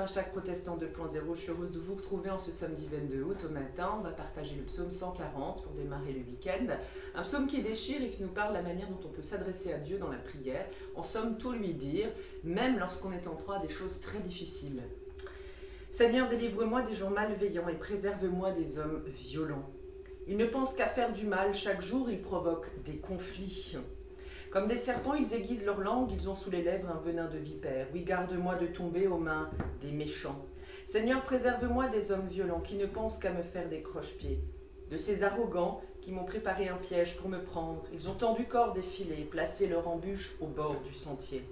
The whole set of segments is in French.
#protestant 2.0, je suis heureuse de vous retrouver en ce samedi 22 août au matin. On va partager le psaume 140 pour démarrer le week-end. Un psaume qui déchire et qui nous parle de la manière dont on peut s'adresser à Dieu dans la prière. En somme, tout lui dire, même lorsqu'on est en proie à des choses très difficiles. Seigneur, délivre-moi des gens malveillants et préserve-moi des hommes violents. Ils ne pensent qu'à faire du mal, chaque jour ils provoquent des conflits. Comme des serpents, ils aiguisent leur langue, ils ont sous les lèvres un venin de vipère. Oui, garde-moi de tomber aux mains des méchants. Seigneur, préserve-moi des hommes violents qui ne pensent qu'à me faire des croche-pieds. De ces arrogants qui m'ont préparé un piège pour me prendre. Ils ont tendu corps des filets, placé leur embûche au bord du sentier.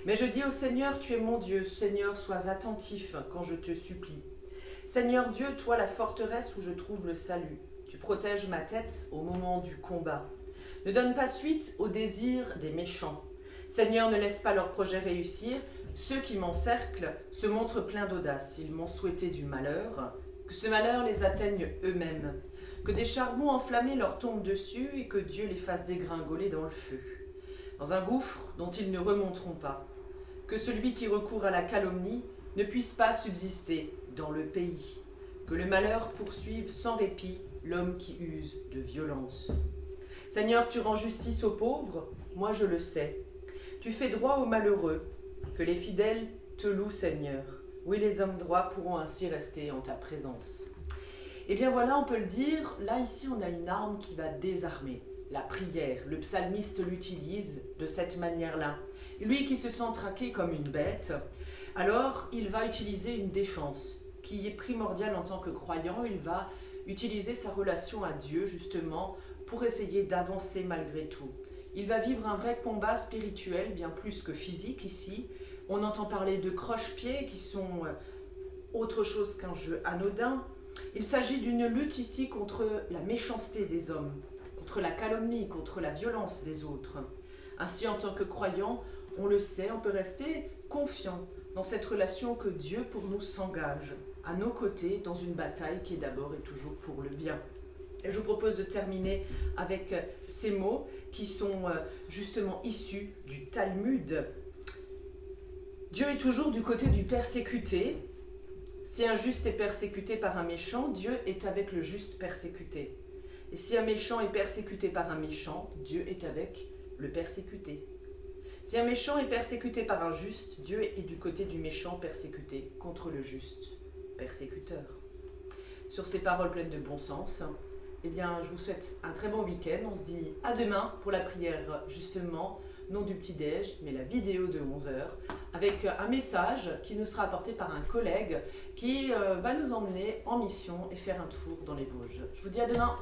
Mais je dis au Seigneur, tu es mon Dieu. Seigneur, sois attentif quand je te supplie. Seigneur Dieu, toi la forteresse où je trouve le salut. Tu protèges ma tête au moment du combat. Ne donne pas suite aux désirs des méchants. Seigneur, ne laisse pas leurs projets réussir. Ceux qui m'encerclent se montrent pleins d'audace. Ils m'ont souhaité du malheur. Que ce malheur les atteigne eux-mêmes. Que des charbons enflammés leur tombent dessus et que Dieu les fasse dégringoler dans le feu. Dans un gouffre dont ils ne remonteront pas. Que celui qui recourt à la calomnie ne puisse pas subsister dans le pays. Que le malheur poursuive sans répit l'homme qui use de violence. Seigneur, tu rends justice aux pauvres, moi je le sais. Tu fais droit aux malheureux, que les fidèles te louent, Seigneur. Oui, les hommes droits pourront ainsi rester en ta présence. Eh bien voilà, on peut le dire, là ici on a une arme qui va désarmer, la prière. Le psalmiste l'utilise de cette manière-là. Lui qui se sent traqué comme une bête, alors il va utiliser une défense qui est primordiale en tant que croyant. Il va utiliser sa relation à Dieu justement pour essayer d'avancer malgré tout. Il va vivre un vrai combat spirituel, bien plus que physique ici. On entend parler de croche-pieds qui sont autre chose qu'un jeu anodin. Il s'agit d'une lutte ici contre la méchanceté des hommes, contre la calomnie, contre la violence des autres. Ainsi, en tant que croyant, on le sait, on peut rester confiant dans cette relation que Dieu pour nous s'engage à nos côtés dans une bataille qui est d'abord et toujours pour le bien. Et je vous propose de terminer avec ces mots qui sont justement issus du Talmud. Dieu est toujours du côté du persécuté. Si un juste est persécuté par un méchant, Dieu est avec le juste persécuté. Et si un méchant est persécuté par un méchant, Dieu est avec le persécuté. Si un méchant est persécuté par un juste, Dieu est du côté du méchant persécuté contre le juste persécuteur. Sur ces paroles pleines de bon sens, eh bien, je vous souhaite un très bon week-end. On se dit à demain pour la prière, justement, non du petit-déj, mais la vidéo de 11h, avec un message qui nous sera apporté par un collègue qui va nous emmener en mission et faire un tour dans les Vosges. Je vous dis à demain.